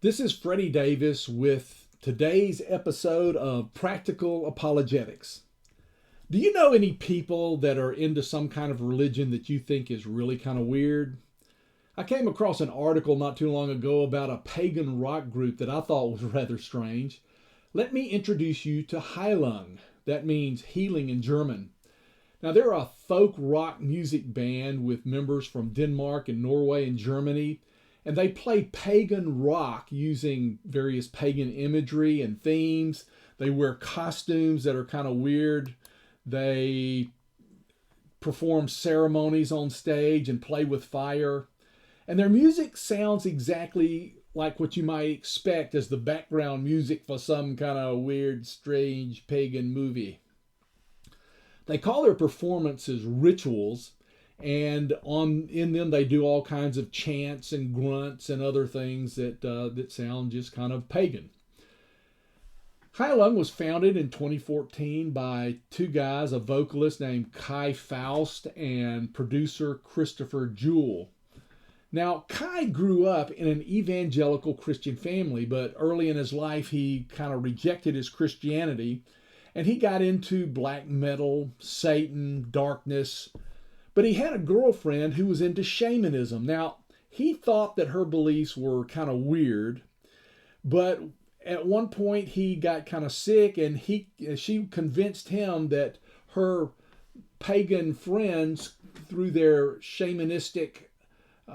This is Freddy Davis with today's episode of Practical Apologetics. Do you know any people that are into some kind of religion that you think is really kind of weird? I came across an article not too long ago about a pagan rock group that I thought was rather strange. Let me introduce you to Heilung. That means healing in German. Now, they're a folk rock music band with members from Denmark and Norway and Germany, and they play pagan rock using various pagan imagery and themes. They wear costumes that are kind of weird. They perform ceremonies on stage and play with fire. And their music sounds exactly like what you might expect as the background music for some kind of weird, strange pagan movie. They call their performances rituals, and in them they do all kinds of chants and grunts and other things that sound just kind of pagan. Heilung was founded in 2014 by two guys, a vocalist named Kai Faust and producer Christopher Jewell. Now, Kai grew up in an evangelical Christian family, but early in his life he kind of rejected his Christianity and he got into black metal, Satan, darkness. But he had a girlfriend who was into shamanism. Now, he thought that her beliefs were kind of weird, but at one point he got kind of sick and she convinced him that her pagan friends, through their shamanistic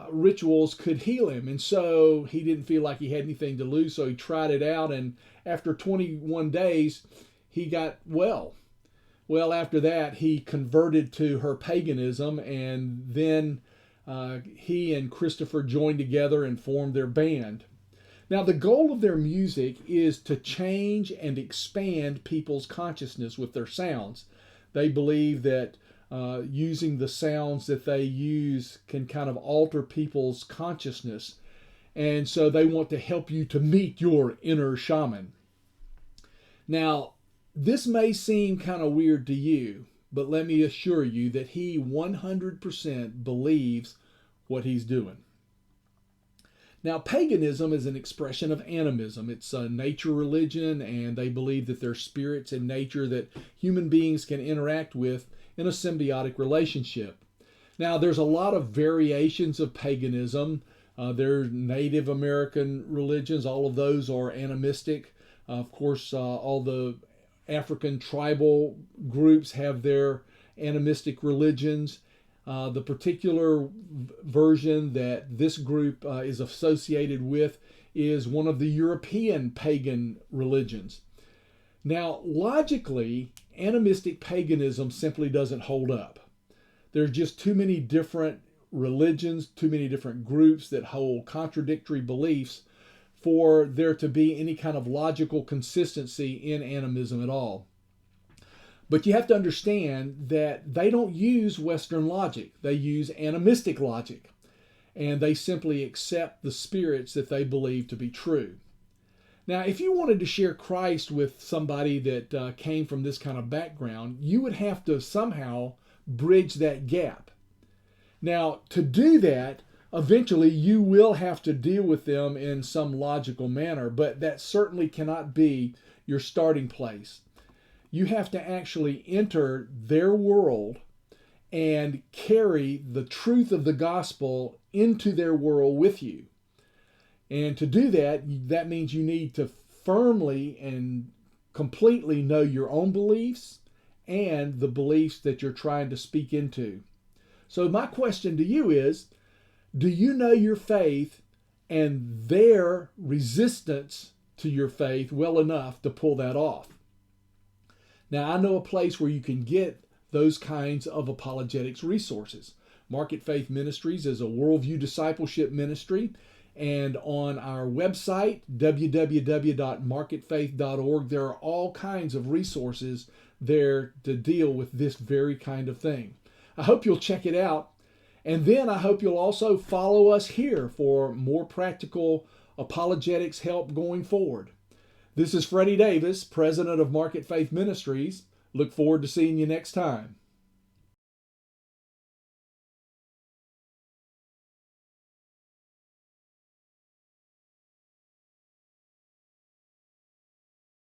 rituals, could heal him. And so he didn't feel like he had anything to lose, so he tried it out. And after 21 days, he got well. Well, after that, he converted to her paganism, and then he and Christopher joined together and formed their band. Now, the goal of their music is to change and expand people's consciousness with their sounds. They believe that using the sounds that they use can kind of alter people's consciousness. And so they want to help you to meet your inner shaman. Now, this may seem kind of weird to you, but let me assure you that he 100% believes what he's doing. Now, paganism is an expression of animism. It's a nature religion, and they believe that there's spirits in nature that human beings can interact with in a symbiotic relationship. Now, there's a lot of variations of paganism. There's Native American religions. All of those are animistic. Of course, all the African tribal groups have their animistic religions. The particular version that this group is associated with is one of the European pagan religions. Now, logically, animistic paganism simply doesn't hold up. There's just too many different religions, too many different groups that hold contradictory beliefs for there to be any kind of logical consistency in animism at all. But you have to understand that they don't use Western logic. They use animistic logic. And they simply accept the spirits that they believe to be true. Now, if you wanted to share Christ with somebody that came from this kind of background, you would have to somehow bridge that gap. Now, to do that, eventually you will have to deal with them in some logical manner, but that certainly cannot be your starting place. You have to actually enter their world and carry the truth of the gospel into their world with you. And to do that, that means you need to firmly and completely know your own beliefs and the beliefs that you're trying to speak into. So my question to you is, do you know your faith and their resistance to your faith well enough to pull that off? Now, I know a place where you can get those kinds of apologetics resources. Market Faith Ministries is a worldview discipleship ministry. And on our website, www.marketfaith.org, there are all kinds of resources there to deal with this very kind of thing. I hope you'll check it out. And then I hope you'll also follow us here for more practical apologetics help going forward. This is Freddy Davis, president of Market Faith Ministries. Look forward to seeing you next time.